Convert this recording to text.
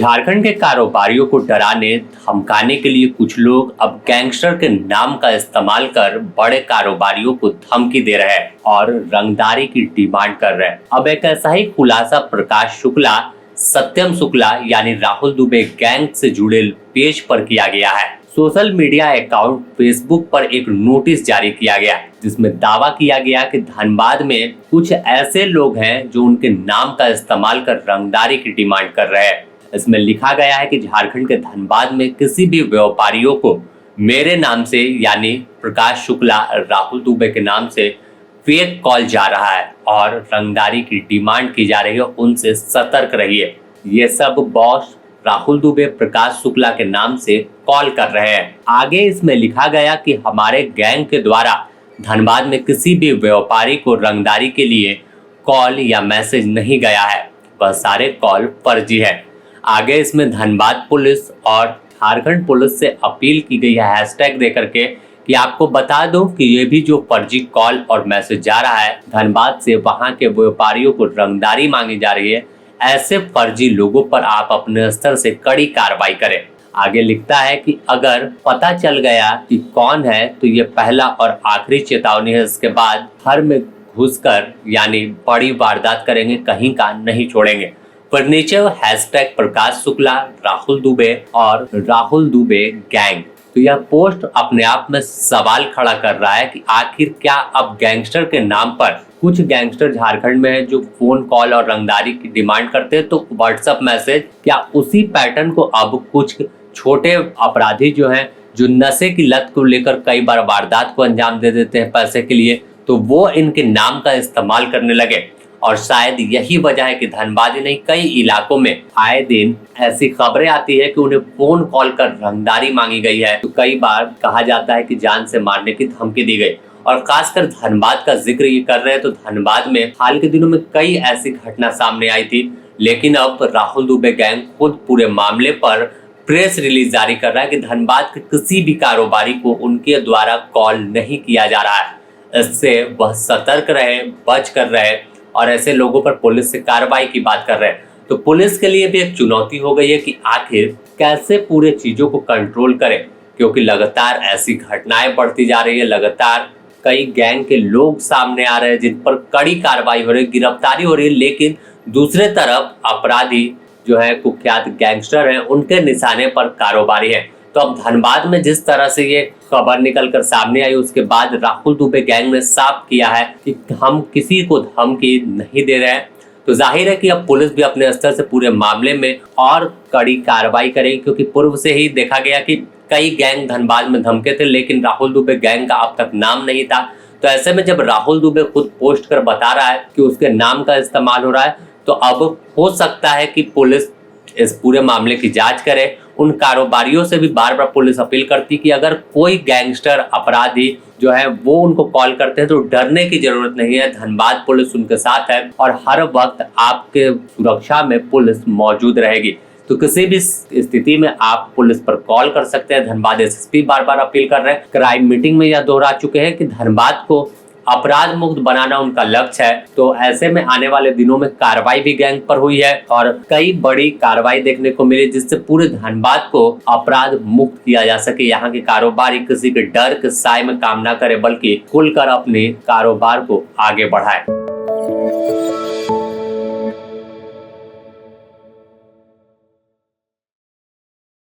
झारखंड के कारोबारियों को डराने धमकाने के लिए कुछ लोग अब गैंगस्टर के नाम का इस्तेमाल कर बड़े कारोबारियों को धमकी दे रहे हैं और रंगदारी की डिमांड कर रहे हैं। अब एक ऐसा ही खुलासा प्रकाश शुक्ला, सत्यम शुक्ला यानी राहुल दुबे गैंग से जुड़े पेज पर किया गया है। सोशल मीडिया अकाउंट फेसबुक पर एक नोटिस जारी किया गया जिसमें दावा किया गया कि धनबाद में कुछ ऐसे लोग हैं जो उनके नाम का इस्तेमाल कर रंगदारी की डिमांड कर रहे हैं। इसमें लिखा गया है कि झारखंड के धनबाद में किसी भी व्यापारियों को मेरे नाम से यानी प्रकाश शुक्ला राहुल दुबे के नाम से फेक कॉल जा रहा है और रंगदारी की डिमांड की जा रही है, उनसे सतर्क रहिए। ये सब बॉस राहुल दुबे प्रकाश शुक्ला के नाम से कॉल कर रहे हैं। आगे इसमें लिखा गया कि हमारे गैंग के द्वारा धनबाद में किसी भी व्यापारी को रंगदारी के लिए कॉल या मैसेज नहीं गया है, वह सारे कॉल फर्जी है। आगे इसमें धनबाद पुलिस और झारखंड पुलिस से अपील की गई है हैशटैग देकर के कि आपको बता दो कि ये भी जो फर्जी कॉल और मैसेज जा रहा है धनबाद से, वहां के व्यापारियों को रंगदारी मांगी जा रही है। ऐसे फर्जी लोगों पर आप अपने स्तर से कड़ी कार्रवाई करें। आगे लिखता है कि अगर पता चल गया कि कौन है तो ये पहला और आखिरी चेतावनी है। इसके बाद घर में घुसकर यानी बड़ी वारदात करेंगे, कहीं का नहीं छोड़ेंगे। पर नीचे हैशटैग प्रकाश शुक्ला राहुल दुबे और राहुल दुबे गैंग। तो यह पोस्ट अपने आप में सवाल खड़ा कर रहा है कि आखिर क्या अब गैंगस्टर के नाम पर कुछ गैंगस्टर झारखंड में है जो फोन कॉल और रंगदारी की डिमांड करते हैं, तो व्हाट्सएप मैसेज क्या उसी पैटर्न को अब कुछ छोटे अपराधी जो हैं जो नशे की लत को लेकर कई बार वारदात को अंजाम दे देते हैं पैसे के लिए, तो वो इनके नाम का इस्तेमाल करने लगे। और शायद यही वजह है कि धनबाद ही नहीं कई इलाकों में आए दिन ऐसी खबरें आती है कि उन्हें फोन कॉल कर रंगदारी मांगी गई है। तो कई बार कहा जाता है कि जान से मारने की धमकी दी गई। और खासकर धनबाद का जिक्र ये कर रहे हैं तो धनबाद में हाल के दिनों में कई ऐसी घटना सामने आई थी, लेकिन अब राहुल दुबे गैंग खुद पूरे मामले पर प्रेस रिलीज जारी कर रहा है कि धनबाद के किसी भी कारोबारी को उनके द्वारा कॉल नहीं किया जा रहा है। इससे वह सतर्क रहे, बच कर रहे और ऐसे लोगों पर पुलिस से कार्रवाई की बात कर रहे हैं। तो पुलिस के लिए भी एक चुनौती हो गई है कि आखिर कैसे पूरे चीजों को कंट्रोल करें, क्योंकि लगातार ऐसी घटनाएं बढ़ती जा रही है। लगातार कई गैंग के लोग सामने आ रहे हैं जिन पर कड़ी कार्रवाई हो रही है, गिरफ्तारी हो रही है, लेकिन दूसरे तरफ अपराधी जो है कुख्यात गैंगस्टर हैं उनके निशाने पर कारोबारी है। तो अब धनबाद में जिस तरह से ये खबर निकल कर सामने आई उसके बाद राहुल दुबे गैंग ने साफ किया है कि हम किसी को धमकी नहीं दे रहे हैं। तो जाहिर है कि अब पुलिस भी अपने स्तर से पूरे मामले में और कड़ी कार्रवाई करेगी, क्योंकि पूर्व से ही देखा गया कि कई गैंग धनबाद में धमके थे लेकिन राहुल दुबे गैंग का अब तक नाम नहीं था। तो ऐसे में जब राहुल दुबे खुद पोस्ट कर बता रहा है कि उसके नाम का इस्तेमाल हो रहा है, तो अब हो सकता है कि पुलिस इस पूरे मामले की जांच करे। उन कारोबारियों से भी बार बार पुलिस अपील करती कि अगर कोई गैंगस्टर अपराधी जो है वो उनको कॉल करते हैं तो डरने की जरूरत नहीं है, धनबाद पुलिस उनके साथ है और हर वक्त आपके सुरक्षा में पुलिस मौजूद रहेगी। तो किसी भी स्थिति में आप पुलिस पर कॉल कर सकते हैं। धनबाद एसएसपी बार बार अपील कर रहे हैं, क्राइम मीटिंग में यह दोहरा चुके हैं कि धनबाद को अपराध मुक्त बनाना उनका लक्ष्य है। तो ऐसे में आने वाले दिनों में कार्रवाई भी गैंग पर हुई है और कई बड़ी कार्रवाई देखने को मिली जिससे पूरे धनबाद को अपराध मुक्त किया जा सके। यहाँ के कारोबारी किसी के डर के साए में काम ना करे बल्कि खुलकर अपने कारोबार को आगे बढ़ाए।